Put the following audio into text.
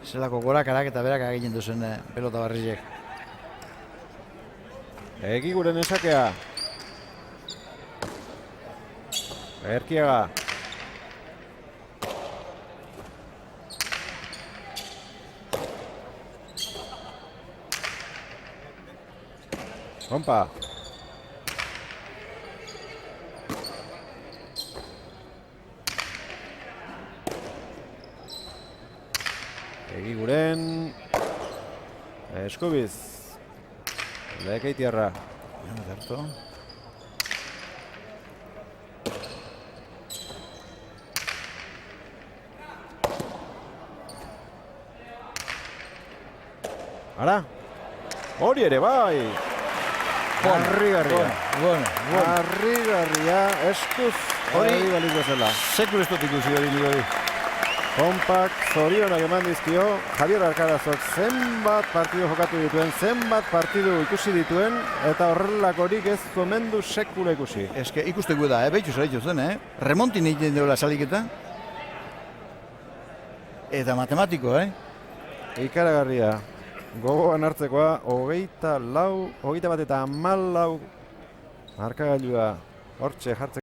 Zelako gorakarak eta berak aginen duzen pelota barrizek. Egiguren esakea. Erkiaga. Kompa. Egiguren. Eskubiz. Lekeitiarra. Gertu. Ara. Hori ere bai. Harrigarria. Harrigarria. Eskuz. Hori balik bezala. Sekur ez dut ikusi hori nire hori. Kompak zorionak eman dizkio, Javier Alcarazok zenbat partidu jokatu dituen, zenbat partidu ikusi dituen, eta horrelakorik ez zomendu sekula ikusi. Eske ikusteko da, behitu zara zen, Remontin egiten duela saliketa. Eta matematiko, Ikaragarria, gogoan hartzekoa, 24, 24 eta 14 markagailua hortxe jartzeko.